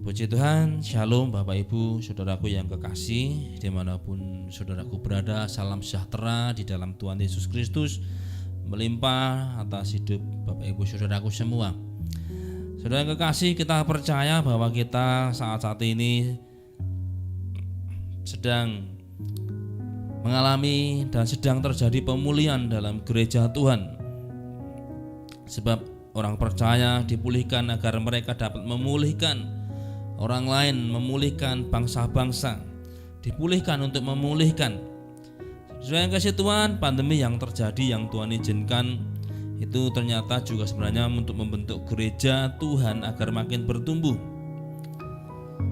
Puji Tuhan, Shalom Bapak Ibu, Saudaraku yang kekasih, dimanapun saudaraku berada, salam sejahtera di dalam Tuhan Yesus Kristus melimpah atas hidup Bapak Ibu Saudaraku semua. Saudara yang kekasih, kita percaya bahwa kita saat ini sedang mengalami dan sedang terjadi pemulihan dalam gereja Tuhan. Sebab orang percaya dipulihkan agar mereka dapat memulihkan orang lain, memulihkan bangsa-bangsa, dipulihkan untuk memulihkan. Saudara yang kasih Tuhan, pandemi yang terjadi yang Tuhan izinkan itu ternyata juga sebenarnya untuk membentuk gereja Tuhan agar makin bertumbuh.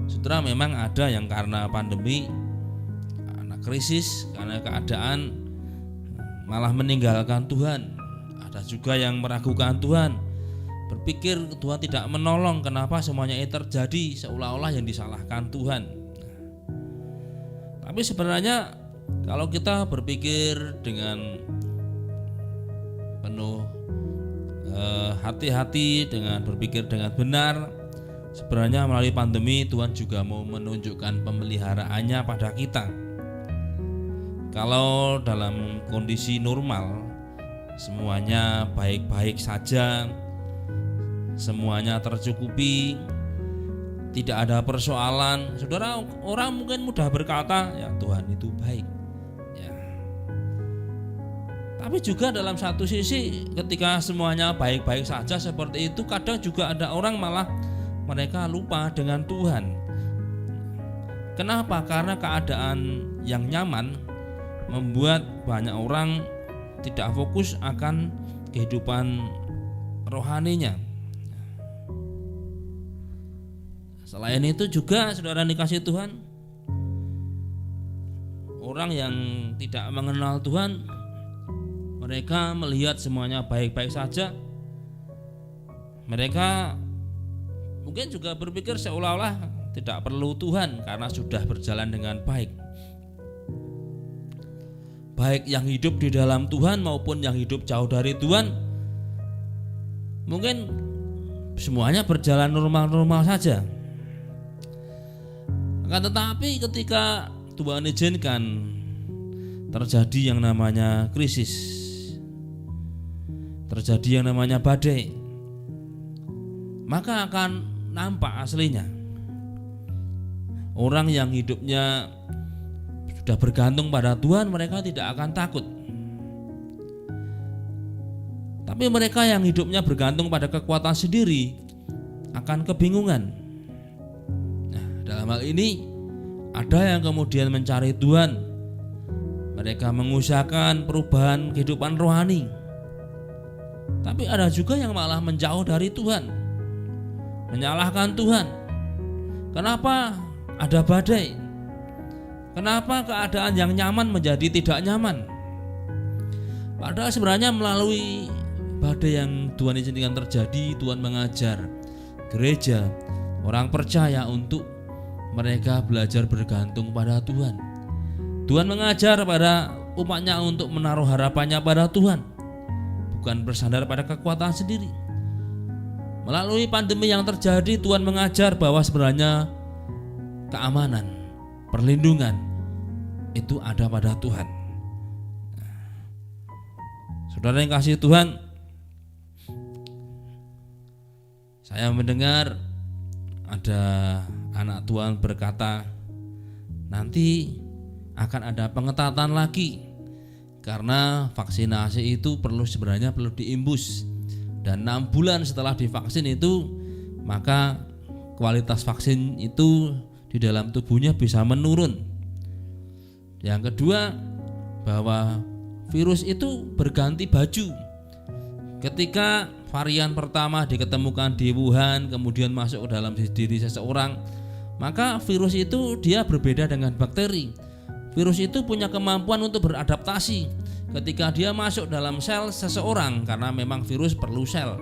Saudara, memang ada yang karena pandemi, karena krisis, karena keadaan malah meninggalkan Tuhan. Ada juga yang meragukan Tuhan, berpikir Tuhan tidak menolong, kenapa semuanya ini terjadi, seolah-olah yang disalahkan Tuhan. Tapi sebenarnya kalau kita berpikir dengan penuh hati-hati, dengan berpikir dengan benar, sebenarnya melalui pandemi Tuhan juga mau menunjukkan pemeliharaannya pada kita. Kalau dalam kondisi normal semuanya baik-baik saja, semuanya tercukupi, tidak ada persoalan, saudara, orang mungkin mudah berkata, ya Tuhan itu baik ya. Tapi juga dalam satu sisi, ketika semuanya baik-baik saja seperti itu, kadang juga ada orang malah mereka lupa dengan Tuhan. Kenapa? Karena keadaan yang nyaman membuat banyak orang tidak fokus akan kehidupan rohaninya. Selain itu juga saudara dikasih Tuhan, orang yang tidak mengenal Tuhan, mereka melihat semuanya baik-baik saja. Mereka mungkin juga berpikir seolah-olah tidak perlu Tuhan karena sudah berjalan dengan baik. Baik yang hidup di dalam Tuhan maupun yang hidup jauh dari Tuhan, mungkin semuanya berjalan normal-normal saja. Akan tetapi ketika Tuhan izinkan terjadi yang namanya krisis, terjadi yang namanya badai, maka akan nampak aslinya. Orang yang hidupnya sudah bergantung pada Tuhan, mereka tidak akan takut. Tapi mereka yang hidupnya bergantung pada kekuatan sendiri akan kebingungan. Nah, dalam hal ini ada yang kemudian mencari Tuhan. Mereka mengusahakan perubahan kehidupan rohani. Tapi ada juga yang malah menjauh dari Tuhan, menyalahkan Tuhan. Kenapa ada badai? Kenapa keadaan yang nyaman menjadi tidak nyaman? Padahal sebenarnya melalui badai yang Tuhan izinkan terjadi, Tuhan mengajar gereja, orang percaya untuk mereka belajar bergantung pada Tuhan. Tuhan mengajar pada umatnya untuk menaruh harapannya pada Tuhan, bukan bersandar pada kekuatan sendiri. Melalui pandemi yang terjadi, Tuhan mengajar bahwa sebenarnya keamanan, perlindungan itu ada pada Tuhan. Saudara yang kasih Tuhan, saya mendengar ada anak Tuhan berkata, nanti akan ada pengetatan lagi karena vaksinasi itu sebenarnya perlu diimbus, dan 6 bulan setelah divaksin itu maka kualitas vaksin itu di dalam tubuhnya bisa menurun. Yang kedua, bahwa virus itu berganti baju. Ketika varian pertama diketemukan di Wuhan, kemudian masuk ke dalam diri seseorang, maka virus itu dia berbeda dengan bakteri. Virus itu punya kemampuan untuk beradaptasi ketika dia masuk dalam sel seseorang, karena memang virus perlu sel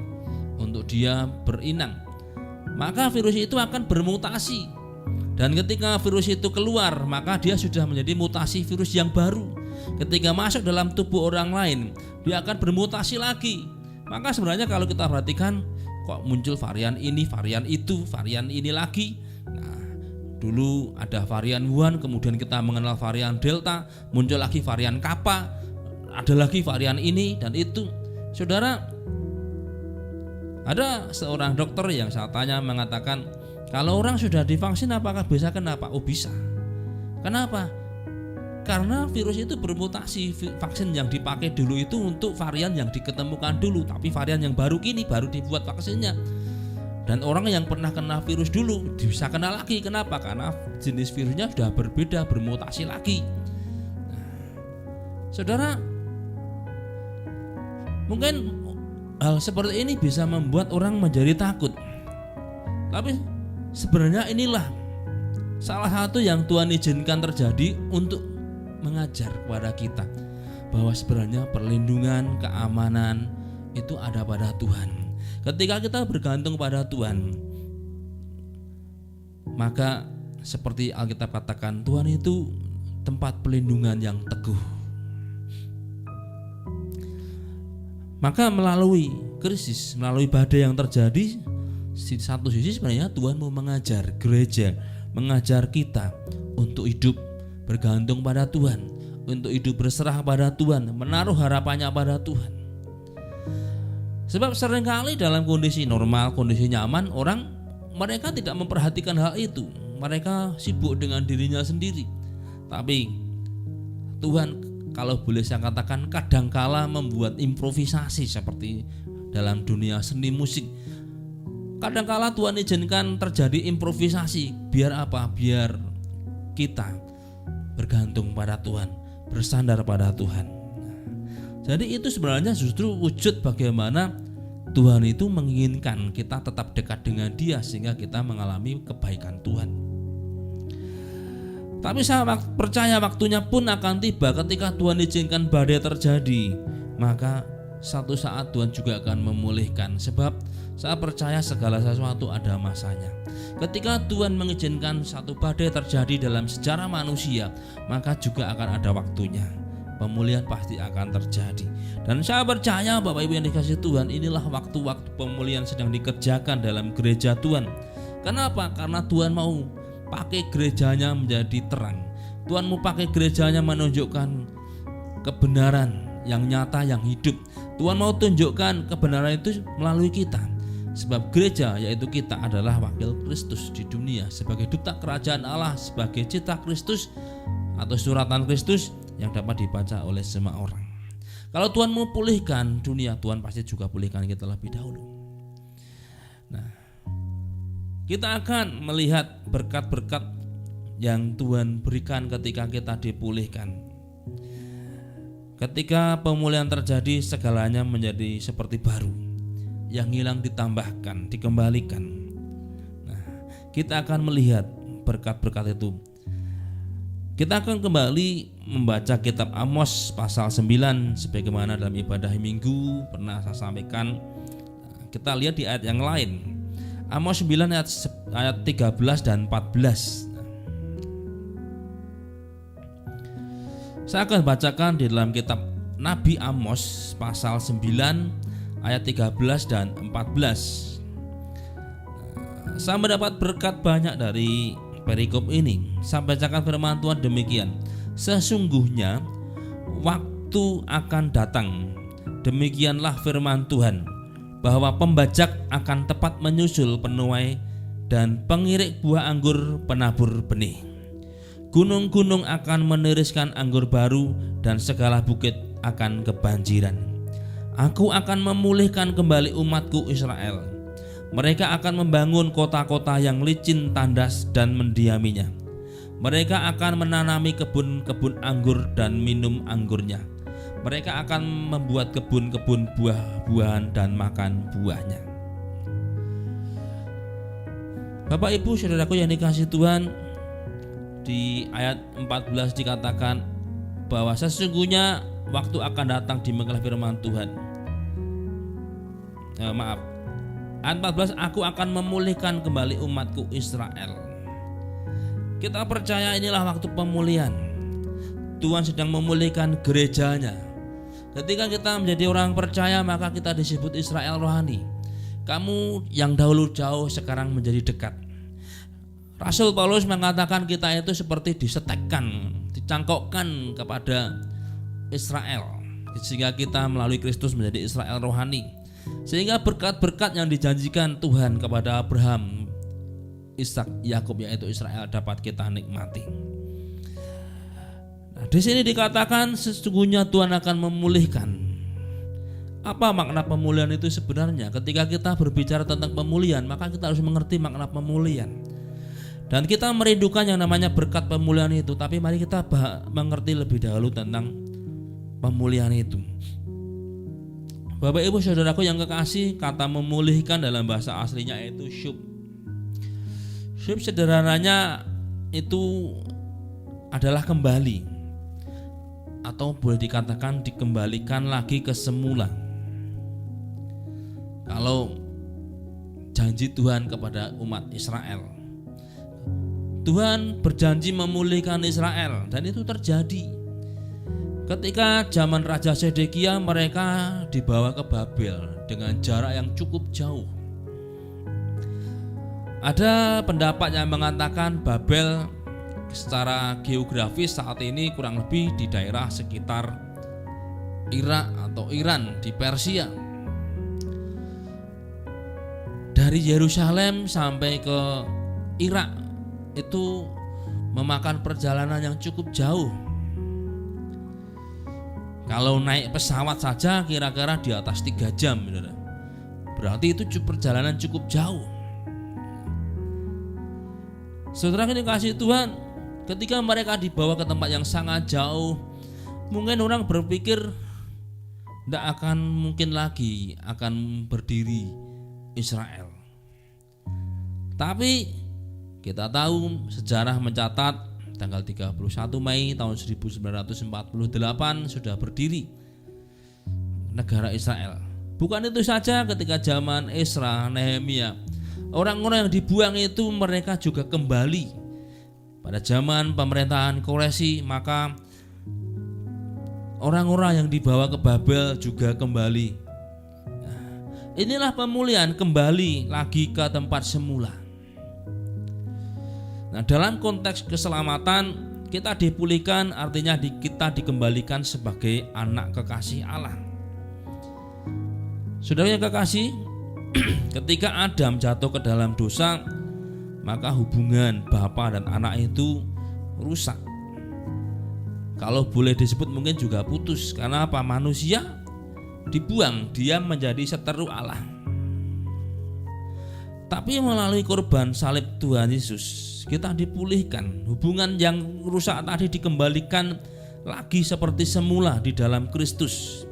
untuk dia berinang. Maka virus itu akan bermutasi. Dan ketika virus itu keluar, maka dia sudah menjadi mutasi virus yang baru. Ketika masuk dalam tubuh orang lain, dia akan bermutasi lagi. Maka sebenarnya kalau kita perhatikan, kok muncul varian ini, varian itu, varian ini lagi. Dulu ada varian Wuhan, kemudian kita mengenal varian Delta, muncul lagi varian Kappa, ada lagi varian ini dan itu. Saudara, ada seorang dokter yang saya tanya mengatakan, kalau orang sudah divaksin apakah bisa kenapa? Oh bisa. Kenapa? Karena virus itu bermutasi. Vaksin yang dipakai dulu itu untuk varian yang diketemukan dulu, tapi varian yang baru kini baru dibuat vaksinnya. Dan orang yang pernah kena virus dulu bisa kena lagi. Kenapa? Karena jenis virusnya sudah berbeda, bermutasi lagi. Nah, saudara, mungkin hal seperti ini bisa membuat orang menjadi takut. Tapi sebenarnya inilah salah satu yang Tuhan izinkan terjadi untuk mengajar kepada kita bahwa sebenarnya perlindungan, keamanan itu ada pada Tuhan. Ketika kita bergantung pada Tuhan, maka seperti Alkitab katakan, Tuhan itu tempat pelindungan yang teguh. Maka melalui krisis, melalui badai yang terjadi, di satu sisi sebenarnya Tuhan mau mengajar gereja, mengajar kita untuk hidup bergantung pada Tuhan, untuk hidup berserah pada Tuhan, menaruh harapannya pada Tuhan. Sebab seringkali dalam kondisi normal, kondisi nyaman, orang mereka tidak memperhatikan hal itu. Mereka sibuk dengan dirinya sendiri. Tapi Tuhan, kalau boleh saya katakan, kadangkala membuat improvisasi seperti dalam dunia seni musik. Kadangkala Tuhan izinkan terjadi improvisasi. Biar apa? Biar kita bergantung pada Tuhan, bersandar pada Tuhan. Jadi itu sebenarnya justru wujud bagaimana Tuhan itu menginginkan kita tetap dekat dengan Dia sehingga kita mengalami kebaikan Tuhan. Tapi saya percaya waktunya pun akan tiba ketika Tuhan izinkan badai terjadi, maka satu saat Tuhan juga akan memulihkan. Sebab saya percaya segala sesuatu ada masanya. Ketika Tuhan mengizinkan satu badai terjadi dalam sejarah manusia, maka juga akan ada waktunya. Pemulihan pasti akan terjadi. Dan saya percaya Bapak Ibu yang dikasihi Tuhan, inilah waktu-waktu pemulihan sedang dikerjakan dalam gereja Tuhan. Kenapa? Karena Tuhan mau pakai gerejanya menjadi terang. Tuhan mau pakai gerejanya menunjukkan kebenaran yang nyata, yang hidup. Tuhan mau tunjukkan kebenaran itu melalui kita. Sebab gereja, yaitu kita, adalah wakil Kristus di dunia, sebagai duta kerajaan Allah, sebagai cita Kristus atau suratan Kristus yang dapat dibaca oleh semua orang. Kalau Tuhan mau pulihkan dunia, Tuhan pasti juga pulihkan kita lebih dahulu. Nah, kita akan melihat berkat-berkat yang Tuhan berikan ketika kita dipulihkan. Ketika pemulihan terjadi, segalanya menjadi seperti baru. Yang hilang ditambahkan, dikembalikan. Nah, kita akan melihat berkat-berkat itu. Kita akan kembali membaca kitab Amos pasal 9 sebagaimana dalam ibadah minggu pernah saya sampaikan. Kita lihat di ayat yang lain. Amos 9 ayat 13 dan 14. Saya akan bacakan di dalam kitab Nabi Amos pasal 9 ayat 13 dan 14. Saya mendapat berkat banyak dari perikop ini. Saya bacakan firman Tuhan demikian. Sesungguhnya waktu akan datang, demikianlah firman Tuhan, bahwa pembajak akan tepat menyusul penuai dan pengirik buah anggur penabur benih. Gunung-gunung akan meniriskan anggur baru dan segala bukit akan kebanjiran. Aku akan memulihkan kembali umatku Israel. Mereka akan membangun kota-kota yang licin tandas dan mendiaminya. Mereka akan menanami kebun-kebun anggur dan minum anggurnya. Mereka akan membuat kebun-kebun buah-buahan dan makan buahnya. Bapak Ibu saudaraku yang dikasihi Tuhan, di ayat 14 dikatakan bahwa sesungguhnya waktu akan datang, demikianlah firman Tuhan. Ayat 14, aku akan memulihkan kembali umatku Israel. Kita percaya inilah waktu pemulihan. Tuhan sedang memulihkan gerejanya. Ketika kita menjadi orang percaya, maka kita disebut Israel rohani. Kamu yang dahulu jauh sekarang menjadi dekat. Rasul Paulus mengatakan kita itu seperti disetekkan, dicangkokkan kepada Israel, sehingga kita melalui Kristus menjadi Israel rohani, sehingga berkat-berkat yang dijanjikan Tuhan kepada Abraham, Ishak, Yakub, yaitu Israel, dapat kita nikmati. Nah, di sini dikatakan sesungguhnya Tuhan akan memulihkan. Apa makna pemulihan itu sebenarnya? Ketika kita berbicara tentang pemulihan, maka kita harus mengerti makna pemulihan. Dan kita merindukan yang namanya berkat pemulihan itu. Tapi mari kita mengerti lebih dahulu tentang pemulihan itu. Bapak Ibu Saudaraku yang kekasih, kata memulihkan dalam bahasa aslinya itu syub. Syub sederhananya itu adalah kembali, atau boleh dikatakan dikembalikan lagi ke semula. Kalau janji Tuhan kepada umat Israel, Tuhan berjanji memulihkan Israel, dan itu terjadi. Ketika zaman Raja Sedekia, mereka dibawa ke Babel dengan jarak yang cukup jauh. Ada pendapat yang mengatakan Babel secara geografis saat ini kurang lebih di daerah sekitar Irak atau Iran di Persia. Dari Yerusalem sampai ke Irak itu memakan perjalanan yang cukup jauh. Kalau naik pesawat saja kira-kira di atas 3 jam, saudara. Berarti itu perjalanan cukup jauh. Saudara yang dikasihi Tuhan, ketika mereka dibawa ke tempat yang sangat jauh, mungkin orang berpikir tidak akan mungkin lagi akan berdiri Israel. Tapi kita tahu sejarah mencatat tanggal 31 Mei tahun 1948 sudah berdiri negara Israel. Bukan itu saja, ketika zaman Esra, Nehemia, orang-orang yang dibuang itu mereka juga kembali. Pada zaman pemerintahan Koresi, maka orang-orang yang dibawa ke Babel juga kembali. Nah, inilah pemulihan, kembali lagi ke tempat semula. Nah, dalam konteks keselamatan, kita dipulihkan artinya kita dikembalikan sebagai anak kekasih Allah. Saudara yang kekasih, ketika Adam jatuh ke dalam dosa, maka hubungan bapa dan anak itu rusak. Kalau boleh disebut mungkin juga putus. Karena apa? Manusia dibuang, dia menjadi seteru Allah. Tapi melalui korban salib Tuhan Yesus, kita dipulihkan. Hubungan yang rusak tadi dikembalikan lagi seperti semula di dalam Kristus.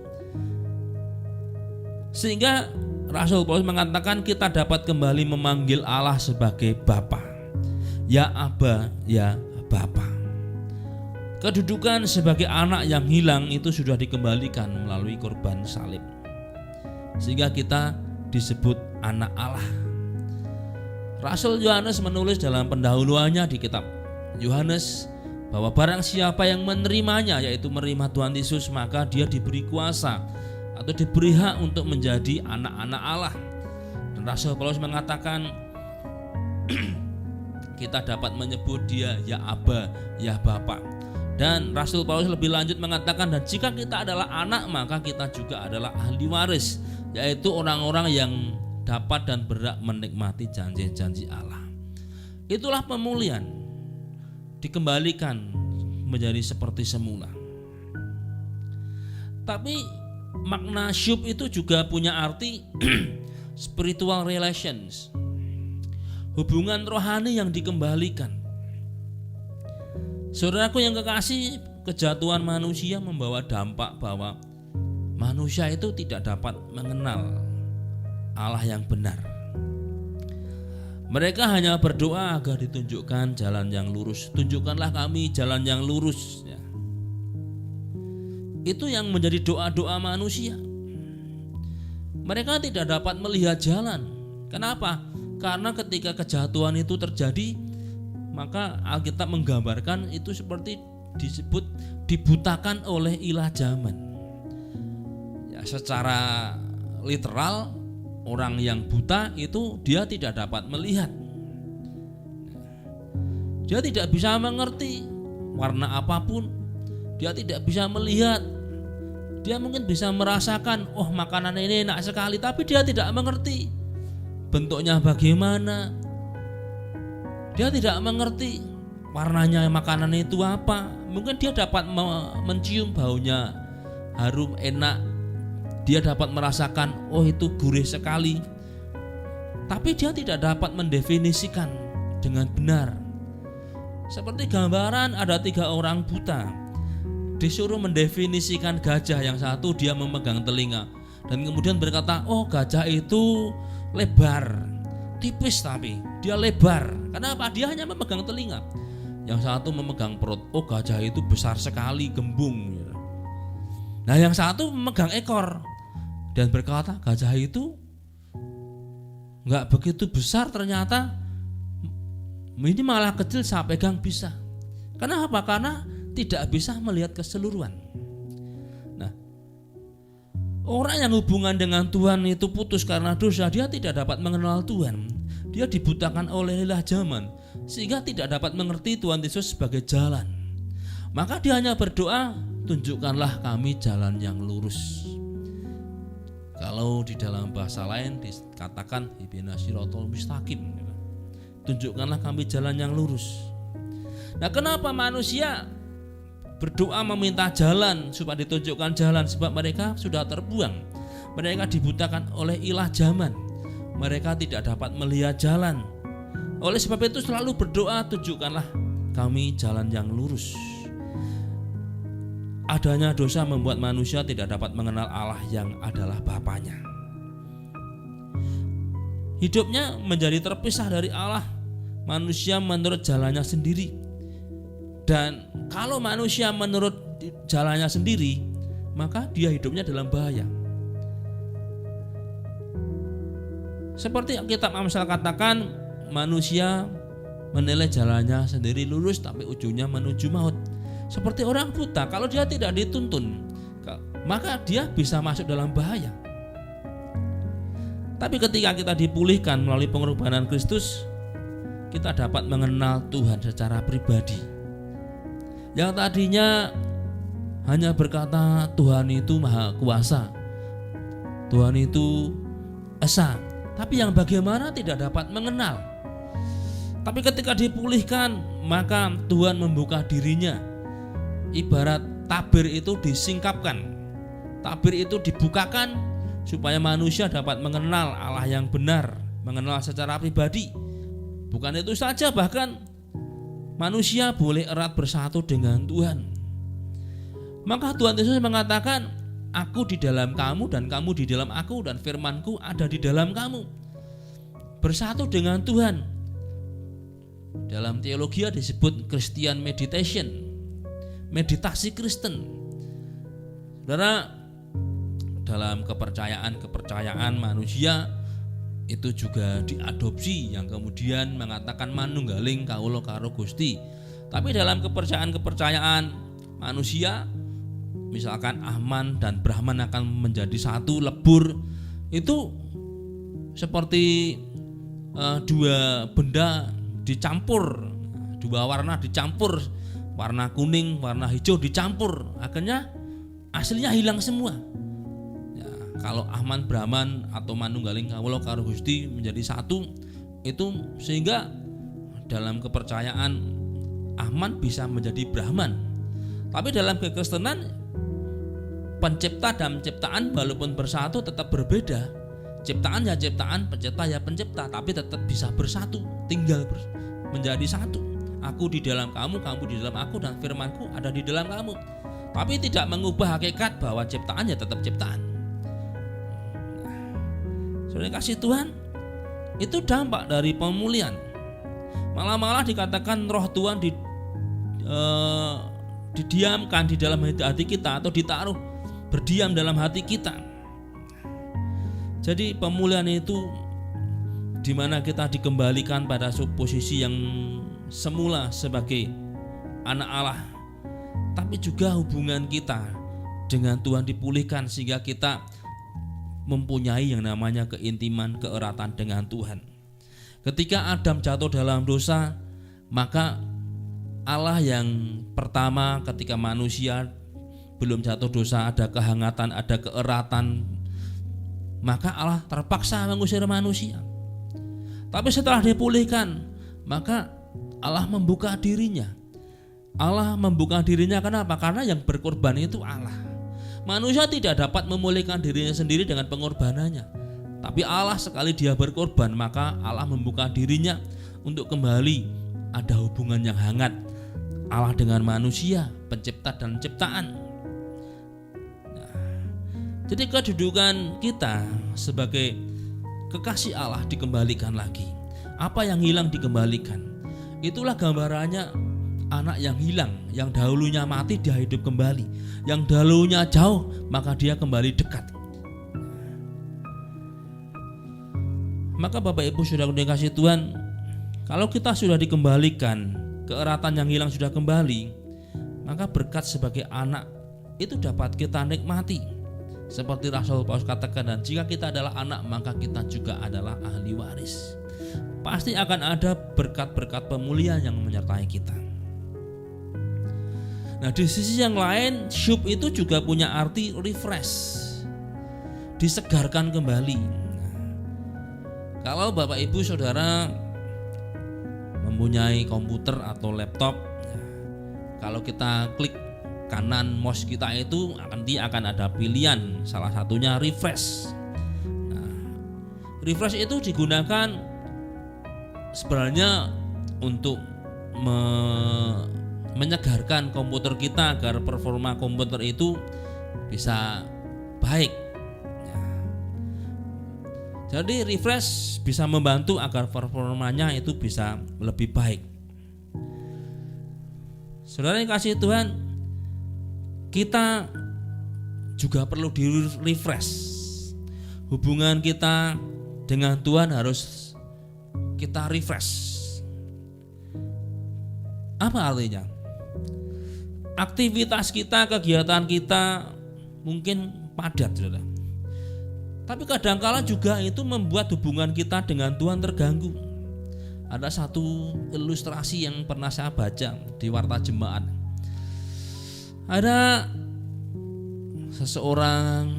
Sehingga Rasul Paulus mengatakan kita dapat kembali memanggil Allah sebagai Bapa. Ya Aba, ya Bapa. Kedudukan sebagai anak yang hilang itu sudah dikembalikan melalui korban salib. Sehingga kita disebut anak Allah. Rasul Yohanes menulis dalam pendahuluannya di kitab Yohanes bahwa barang siapa yang menerimanya, yaitu menerima Tuhan Yesus, maka dia diberi kuasa atau diberi hak untuk menjadi anak-anak Allah. Dan Rasul Paulus mengatakan kita dapat menyebut dia ya Aba, ya Bapa. Dan Rasul Paulus lebih lanjut mengatakan, dan jika kita adalah anak, maka kita juga adalah ahli waris, yaitu orang-orang yang dapat dan berhak menikmati janji-janji Allah. Itulah pemulihan, dikembalikan menjadi seperti semula. Tapi makna syub itu juga punya arti spiritual relations, hubungan rohani yang dikembalikan. Saudaraku yang kekasih, kejatuhan manusia membawa dampak bahwa manusia itu tidak dapat mengenal Allah yang benar. Mereka hanya berdoa agar ditunjukkan jalan yang lurus. Tunjukkanlah kami jalan yang lurus, ya. Itu yang menjadi doa-doa manusia. Mereka tidak dapat melihat jalan. Kenapa? Karena ketika kejatuhan itu terjadi, maka Alkitab menggambarkan itu seperti disebut dibutakan oleh ilah zaman. Ya, secara literal, orang yang buta itu dia tidak dapat melihat. Dia tidak bisa mengerti warna apapun, dia tidak bisa melihat. Dia mungkin bisa merasakan, oh makanan ini enak sekali, tapi dia tidak mengerti bentuknya bagaimana. Dia tidak mengerti warnanya makanan itu apa. Mungkin dia dapat mencium baunya harum enak, dia dapat merasakan, oh itu gurih sekali, tapi dia tidak dapat mendefinisikan dengan benar. Seperti gambaran ada 3 orang buta, disuruh mendefinisikan gajah. Yang satu dia memegang telinga dan kemudian berkata, oh gajah itu lebar, tipis tapi dia lebar. Kenapa? Dia hanya memegang telinga. Yang satu memegang perut, oh gajah itu besar sekali, gembung. Nah yang satu memegang ekor dan berkata, gajah itu gak begitu besar, ternyata ini malah kecil, saya pegang bisa. Kenapa? Karena tidak bisa melihat keseluruhan. Nah, orang yang hubungan dengan Tuhan itu putus karena dosa, dia tidak dapat mengenal Tuhan. Dia dibutakan oleh lelah zaman, sehingga tidak dapat mengerti Tuhan Yesus sebagai jalan. Maka dia hanya berdoa, tunjukkanlah kami jalan yang lurus. Kalau di dalam bahasa lain dikatakan Ihdina Shiratal Mustaqim, tunjukkanlah kami jalan yang lurus. Nah, kenapa manusia berdoa meminta jalan supaya ditunjukkan jalan? Sebab mereka sudah terbuang. Mereka dibutakan oleh ilah zaman. Mereka tidak dapat melihat jalan. Oleh sebab itu selalu berdoa, tunjukkanlah kami jalan yang lurus. Adanya dosa membuat manusia tidak dapat mengenal Allah yang adalah Bapanya. Hidupnya menjadi terpisah dari Allah. Manusia menurut jalannya sendiri. Dan kalau manusia menurut jalannya sendiri, maka dia hidupnya dalam bahaya. Seperti kitab Amsal katakan, manusia menilai jalannya sendiri lurus, tapi ujungnya menuju maut. Seperti orang buta, kalau dia tidak dituntun, maka dia bisa masuk dalam bahaya. Tapi ketika kita dipulihkan melalui pengorbanan Kristus, kita dapat mengenal Tuhan secara pribadi. Yang tadinya hanya berkata Tuhan itu maha kuasa, Tuhan itu esa, tapi yang bagaimana tidak dapat mengenal. Tapi ketika dipulihkan, maka Tuhan membuka dirinya. Ibarat tabir itu disingkapkan, tabir itu dibukakan supaya manusia dapat mengenal Allah yang benar, mengenal secara pribadi. Bukan itu saja, bahkan manusia boleh erat bersatu dengan Tuhan. Maka Tuhan Yesus mengatakan, aku di dalam kamu dan kamu di dalam aku, dan firmanku ada di dalam kamu. Bersatu dengan Tuhan. Dalam teologi disebut Christian meditation, meditasi Kristen. Saudara, dalam kepercayaan manusia itu juga diadopsi yang kemudian mengatakan manunggaling kawula karo Gusti. Tapi dalam kepercayaan manusia, misalkan Ahman dan Brahman akan menjadi satu, lebur, itu seperti dua benda dicampur, dua warna dicampur, warna kuning, warna hijau dicampur, akhirnya aslinya hilang semua. Kalau Ahman Brahman atau manunggaling kawula karo Gusti menjadi satu, itu sehingga dalam kepercayaan Ahman bisa menjadi Brahman. Tapi dalam kekristenan, pencipta dan ciptaan walaupun bersatu tetap berbeda. Ciptaan ya ciptaan, pencipta ya pencipta, tapi tetap bisa bersatu, tinggal menjadi satu. Aku di dalam kamu, kamu di dalam aku, dan firmanku ada di dalam kamu. Tapi tidak mengubah hakikat bahwa ciptaan ya tetap ciptaan. Saudara kasih Tuhan, itu dampak dari pemulihan. Malah dikatakan roh Tuhan didiamkan di dalam hati kita, atau ditaruh berdiam dalam hati kita. Jadi pemulihan itu di mana kita dikembalikan pada posisi yang semula sebagai anak Allah, tapi juga hubungan kita dengan Tuhan dipulihkan sehingga kita mempunyai yang namanya keintiman, keeratan dengan Tuhan. Ketika Adam jatuh dalam dosa, maka Allah yang pertama ketika manusia belum jatuh dosa, ada kehangatan, ada keeratan, maka Allah terpaksa mengusir manusia. Tapi setelah dipulihkan, maka Allah membuka dirinya. Allah membuka dirinya kenapa? Karena yang berkorban itu Allah. Manusia tidak dapat memulihkan dirinya sendiri dengan pengorbanannya. Tapi Allah sekali dia berkorban, maka Allah membuka dirinya untuk kembali ada hubungan yang hangat Allah dengan manusia, pencipta dan ciptaan. Jadi kedudukan kita sebagai kekasih Allah dikembalikan lagi. Apa yang hilang dikembalikan. Itulah gambarannya anak yang hilang, yang dahulunya mati dia hidup kembali, yang dahulunya jauh maka dia kembali dekat. Maka Bapak Ibu Saudara yang dikasihi Tuhan, kalau kita sudah dikembalikan, keeratan yang hilang sudah kembali, maka berkat sebagai anak itu dapat kita nikmati. Seperti Rasul Paulus katakan, dan jika kita adalah anak maka kita juga adalah ahli waris. Pasti akan ada berkat-berkat pemulihan yang menyertai kita. Nah, di sisi yang lain, syub itu juga punya arti refresh, disegarkan kembali. Kalau Bapak Ibu Saudara mempunyai komputer atau laptop, kalau kita klik kanan mouse kita itu nanti akan ada pilihan, salah satunya refresh. Nah, refresh itu digunakan sebenarnya untuk menyegarkan komputer kita agar performa komputer itu bisa baik. Jadi refresh bisa membantu agar performanya itu bisa lebih baik. Saudara yang kasih Tuhan, kita juga perlu di refresh. Hubungan kita dengan Tuhan harus kita refresh. Apa artinya? Aktivitas kita, kegiatan kita mungkin padat, saudara. Tapi kadangkala juga itu membuat hubungan kita dengan Tuhan terganggu. Ada satu ilustrasi yang pernah saya baca di Warta Jemaat. Ada seseorang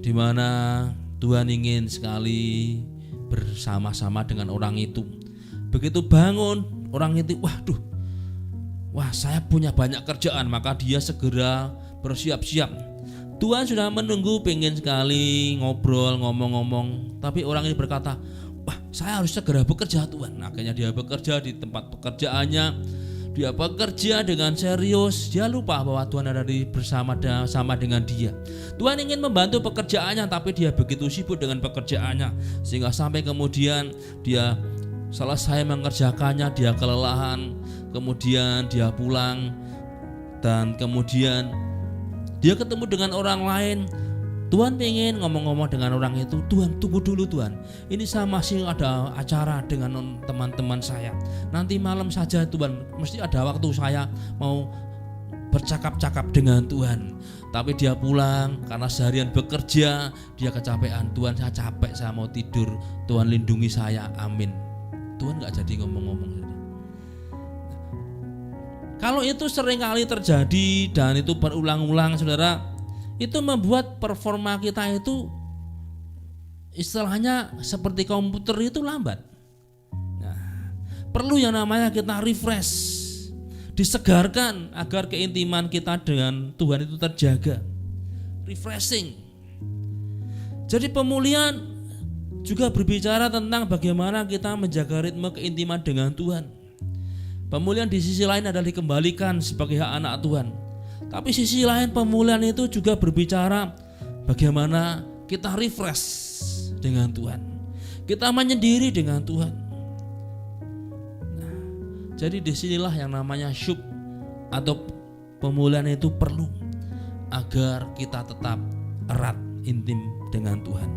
di mana Tuhan ingin sekali bersama-sama dengan orang itu. Begitu bangun, orang itu, wah saya punya banyak kerjaan, maka dia segera bersiap-siap. Tuhan sudah menunggu, pengen sekali ngobrol, ngomong-ngomong, tapi orang ini berkata, wah saya harus segera bekerja Tuhan. Akhirnya dia bekerja di tempat pekerjaannya, dia bekerja dengan serius, dia lupa bahwa Tuhan ada bersama dengan dia. Tuhan ingin membantu pekerjaannya, tapi dia begitu sibuk dengan pekerjaannya, sehingga sampai kemudian dia selesai mengerjakannya, dia kelelahan, kemudian dia pulang, dan kemudian dia ketemu dengan orang lain. Tuhan pengen ngomong-ngomong dengan orang itu, Tuhan tunggu dulu Tuhan, ini saya masih ada acara dengan teman-teman saya, nanti malam saja Tuhan, mesti ada waktu saya mau bercakap-cakap dengan Tuhan. Tapi dia pulang karena seharian bekerja, dia kecapean. Tuhan saya capek, saya mau tidur, Tuhan lindungi saya, amin. Tuhan gak jadi ngomong-ngomong. Kalau itu seringkali terjadi dan itu berulang-ulang, saudara, itu membuat performa kita itu istilahnya seperti komputer itu lambat. Nah, perlu yang namanya kita refresh, disegarkan agar keintiman kita dengan Tuhan itu terjaga. Refreshing. Jadi pemulihan juga berbicara tentang bagaimana kita menjaga ritme keintiman dengan Tuhan. Pemulihan di sisi lain adalah dikembalikan sebagai hak anak Tuhan. Tapi sisi lain pemulihan itu juga berbicara bagaimana kita refresh dengan Tuhan. Kita menyendiri dengan Tuhan. Nah, jadi disinilah yang namanya syub atau pemulihan itu perlu agar kita tetap erat, intim dengan Tuhan.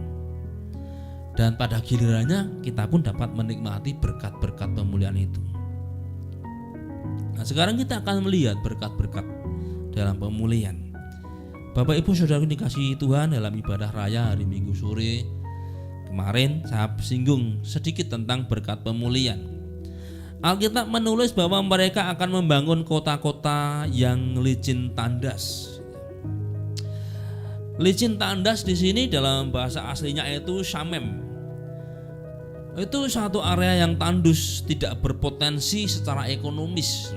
Dan pada gilirannya kita pun dapat menikmati berkat-berkat pemulihan itu. Nah, sekarang kita akan melihat berkat-berkat dalam pemulihan. Bapak Ibu Saudara dikasihi Tuhan, dalam ibadah raya hari Minggu sore kemarin saya singgung sedikit tentang berkat pemulihan. Alkitab menulis bahwa mereka akan membangun kota-kota yang licin tandas. Licin tandas di sini dalam bahasa aslinya itu shamem. Itu satu area yang tandus, tidak berpotensi secara ekonomis.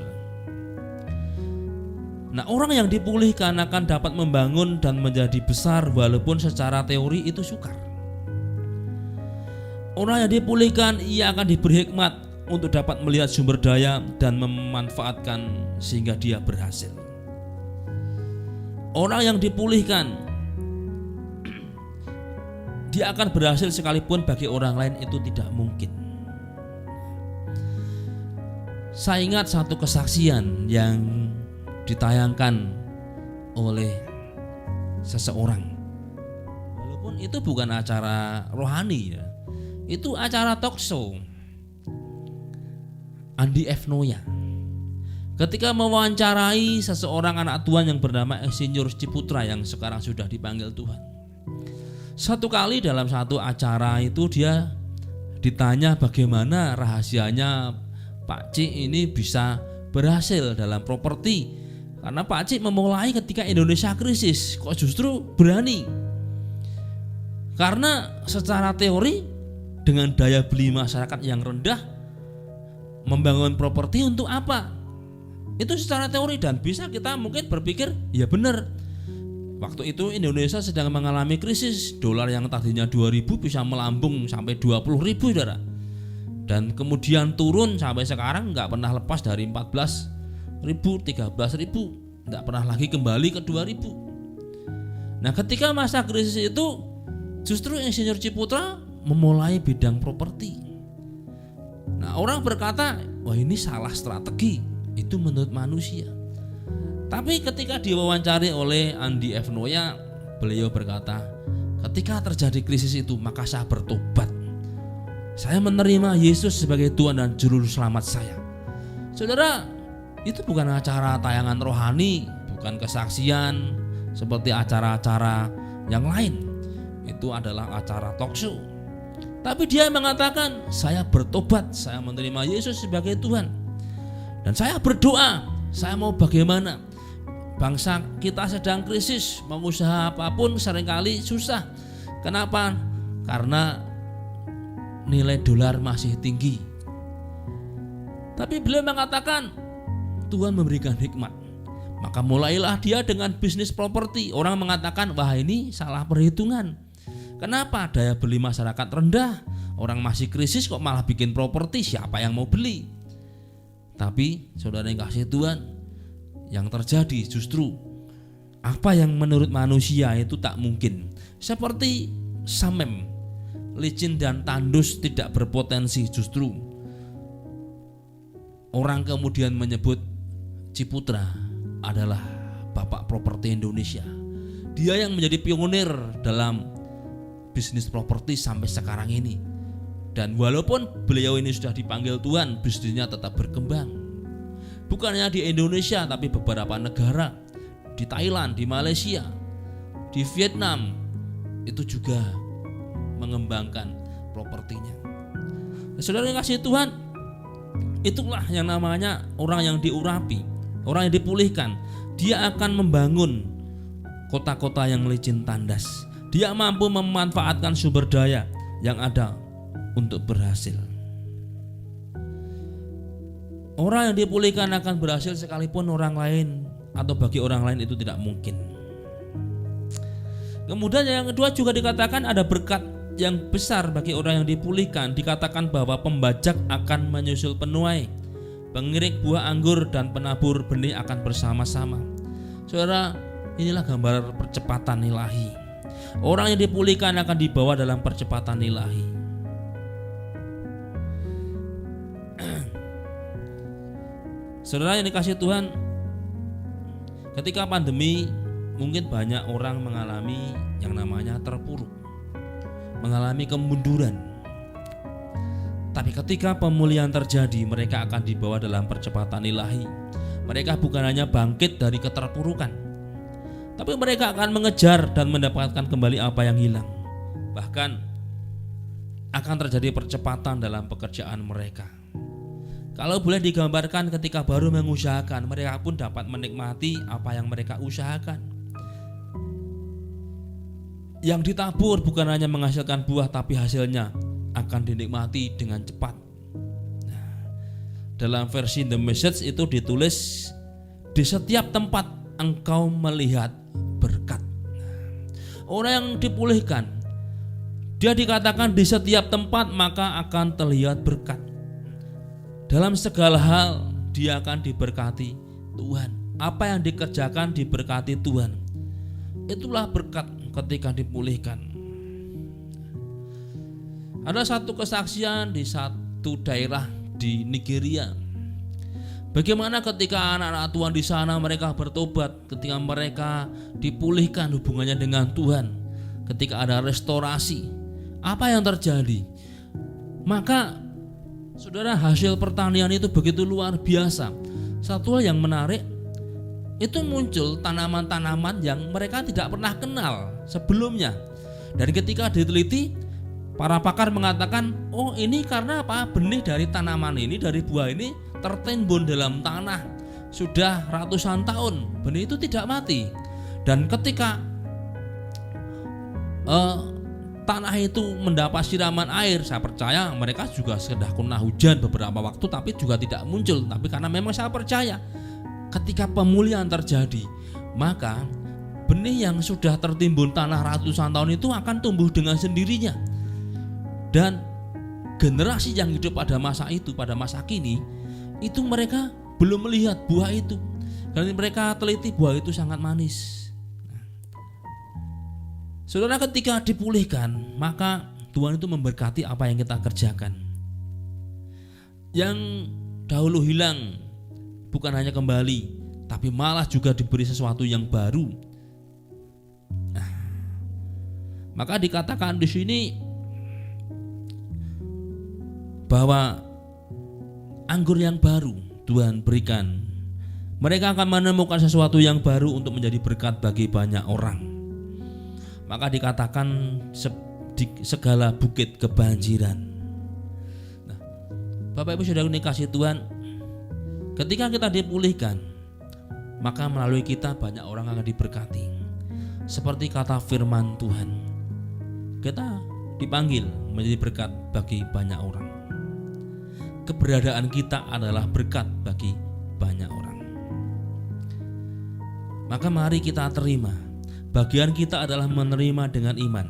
Nah, orang yang dipulihkan akan dapat membangun dan menjadi besar walaupun secara teori itu sukar. Orang yang dipulihkan, ia akan diberi hikmat untuk dapat melihat sumber daya dan memanfaatkan sehingga dia berhasil. Orang yang dipulihkan, dia akan berhasil sekalipun bagi orang lain itu tidak mungkin. Saya ingat satu kesaksian yang ditayangkan oleh seseorang. Walaupun itu bukan acara rohani ya. Itu acara talk show. Andi F. Noya ketika mewawancarai seseorang anak Tuhan yang bernama Insinyur Ciputra yang sekarang sudah dipanggil Tuhan. Satu kali dalam satu acara itu dia ditanya bagaimana rahasianya Pak Cik ini bisa berhasil dalam properti. Karena Pak Cik memulai ketika Indonesia krisis, kok justru berani? Karena secara teori dengan daya beli masyarakat yang rendah, membangun properti untuk apa? Itu secara teori dan bisa kita mungkin berpikir ya benar. Waktu itu Indonesia sedang mengalami krisis, dolar yang tadinya 2.000 bisa melambung sampai 20.000 saudara. Dan kemudian turun sampai sekarang nggak pernah lepas dari 14.000, 13.000, nggak pernah lagi kembali ke 2.000. Nah, ketika masa krisis itu justru Insinyur Ciputra memulai bidang properti. Nah, orang berkata, wah ini salah strategi, itu menurut manusia. Tapi ketika diwawancari oleh Andi F. Noya, beliau berkata, ketika terjadi krisis itu maka saya bertobat. Saya menerima Yesus sebagai Tuhan dan Juru Selamat saya. Saudara, itu bukan acara tayangan rohani, bukan kesaksian seperti acara-acara yang lain. Itu adalah acara talk show. Tapi dia mengatakan, saya bertobat, saya menerima Yesus sebagai Tuhan. Dan saya berdoa, saya mau bagaimana? Bangsa kita sedang krisis, mau usaha apapun seringkali susah. Kenapa? Karena nilai dolar masih tinggi. Tapi beliau mengatakan Tuhan memberikan hikmat. Maka mulailah dia dengan bisnis properti. Orang mengatakan, wah ini salah perhitungan. Kenapa? Daya beli masyarakat rendah, orang masih krisis kok malah bikin properti, siapa yang mau beli? Tapi saudara yang kasih Tuhan, yang terjadi justru apa yang menurut manusia itu tak mungkin. Seperti Samem, licin dan tandus, tidak berpotensi, justru orang kemudian menyebut Ciputra adalah bapak properti Indonesia. Dia yang menjadi pionir dalam bisnis properti sampai sekarang ini. Dan walaupun beliau ini sudah dipanggil Tuhan, bisnisnya tetap berkembang. Bukan hanya di Indonesia, tapi beberapa negara, di Thailand, di Malaysia, di Vietnam, itu juga mengembangkan propertinya. Saudara yang kasih Tuhan, itulah yang namanya orang yang diurapi, orang yang dipulihkan. Dia akan membangun kota-kota yang licin tandas. Dia mampu memanfaatkan sumber daya yang ada untuk berhasil. Orang yang dipulihkan akan berhasil sekalipun orang lain atau bagi orang lain itu tidak mungkin. Kemudian yang kedua juga dikatakan ada berkat yang besar bagi orang yang dipulihkan. Dikatakan bahwa pembajak akan menyusul penuai, pengirik buah anggur dan penabur benih akan bersama-sama. Saudara, inilah gambar percepatan ilahi. Orang yang dipulihkan akan dibawa dalam percepatan ilahi. Saudara yang dikasih Tuhan, ketika pandemi mungkin banyak orang mengalami yang namanya terpuruk, mengalami kemunduran. Tapi ketika pemulihan terjadi, mereka akan dibawa dalam percepatan ilahi. Mereka bukan hanya bangkit dari keterpurukan, tapi mereka akan mengejar dan mendapatkan kembali apa yang hilang. Bahkan akan terjadi percepatan dalam pekerjaan mereka. Kalau boleh digambarkan, ketika baru mengusahakan, mereka pun dapat menikmati apa yang mereka usahakan. Yang ditabur bukan hanya menghasilkan buah, tapi hasilnya akan dinikmati dengan cepat. Dalam versi The Message itu ditulis, di setiap tempat engkau melihat berkat. Orang yang dipulihkan, dia dikatakan di setiap tempat maka akan terlihat berkat. Dalam segala hal dia akan diberkati Tuhan. Apa yang dikerjakan diberkati Tuhan. Itulah berkat ketika dipulihkan. Ada satu kesaksian di satu daerah di Nigeria. Bagaimana ketika anak-anak Tuhan di sana mereka bertobat, ketika mereka dipulihkan hubungannya dengan Tuhan, ketika ada restorasi, apa yang terjadi? Maka saudara, hasil pertanian itu begitu luar biasa. Satu hal yang menarik, itu muncul tanaman-tanaman yang mereka tidak pernah kenal sebelumnya. Dan ketika diteliti, para pakar mengatakan, oh ini karena apa? Benih dari tanaman ini, dari buah ini tertimbun dalam tanah sudah ratusan tahun. Benih itu tidak mati. Dan ketika tanah itu mendapat siraman air, saya percaya mereka juga sudah kena hujan beberapa waktu tapi juga tidak muncul. Tapi karena memang saya percaya ketika pemulihan terjadi, maka benih yang sudah tertimbun tanah ratusan tahun itu akan tumbuh dengan sendirinya. Dan generasi yang hidup pada masa itu, pada masa kini, itu mereka belum melihat buah itu. Karena mereka teliti buah itu sangat manis. Saudara, ketika dipulihkan, maka Tuhan itu memberkati apa yang kita kerjakan. Yang dahulu hilang bukan hanya kembali, tapi malah juga diberi sesuatu yang baru. Maka dikatakan di sini bahwa anggur yang baru Tuhan berikan. Mereka akan menemukan sesuatu yang baru untuk menjadi berkat bagi banyak orang. Maka dikatakan di segala bukit kebanjiran. Nah, Bapak Ibu Saudara dikasihi Tuhan, ketika kita dipulihkan, maka melalui kita banyak orang akan diberkati. Seperti kata firman Tuhan, kita dipanggil menjadi berkat bagi banyak orang. Keberadaan kita adalah berkat bagi banyak orang. Maka mari kita terima. Bagian kita adalah menerima dengan iman.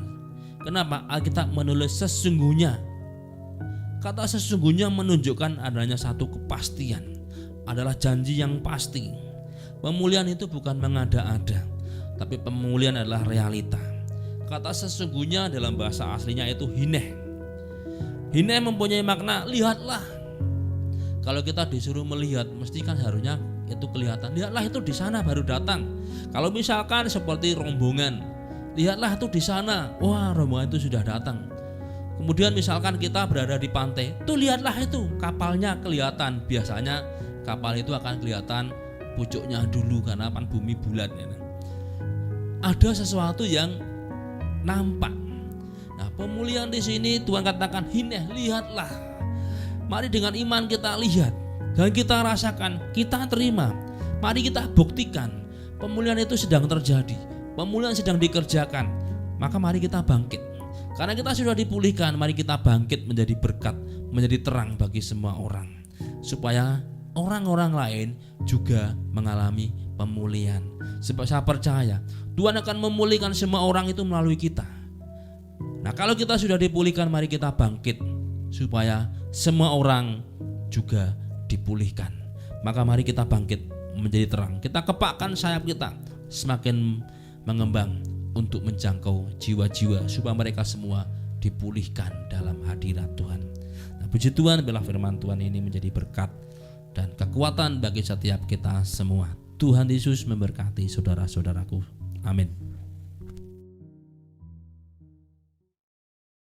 Kenapa? Alkitab menulis sesungguhnya. Kata sesungguhnya menunjukkan adanya satu kepastian, adalah janji yang pasti. Pemulihan itu bukan mengada-ada, tapi pemulihan adalah realita. Kata sesungguhnya dalam bahasa aslinya itu hineh. Hineh mempunyai makna lihatlah. Kalau kita disuruh melihat, mesti kan harusnya itu kelihatan. Lihatlah itu di sana baru datang. Kalau misalkan seperti rombongan, lihatlah itu di sana. Wah, rombongan itu sudah datang. Kemudian misalkan kita berada di pantai, tuh lihatlah itu kapalnya kelihatan. Biasanya kapal itu akan kelihatan pucuknya dulu karena kan bumi bulat. Ada sesuatu yang nampak. Nah, pemulihan di sini Tuhan katakan hineh, lihatlah. Mari dengan iman kita lihat dan kita rasakan, kita terima. Mari kita buktikan pemulihan itu sedang terjadi, pemulihan sedang dikerjakan. Maka mari kita bangkit. Karena kita sudah dipulihkan, mari kita bangkit menjadi berkat, menjadi terang bagi semua orang, supaya orang-orang lain juga mengalami pemulihan. Sebab saya percaya Tuhan akan memulihkan semua orang itu melalui kita. Nah, kalau kita sudah dipulihkan, mari kita bangkit supaya semua orang juga dipulihkan. Maka mari kita bangkit menjadi terang. Kita kepakkan sayap kita semakin mengembang untuk menjangkau jiwa-jiwa supaya mereka semua dipulihkan dalam hadirat Tuhan. Nah, puji Tuhan, bila firman Tuhan ini menjadi berkat dan kekuatan bagi setiap kita semua. Tuhan Yesus memberkati saudara-saudaraku. Amin.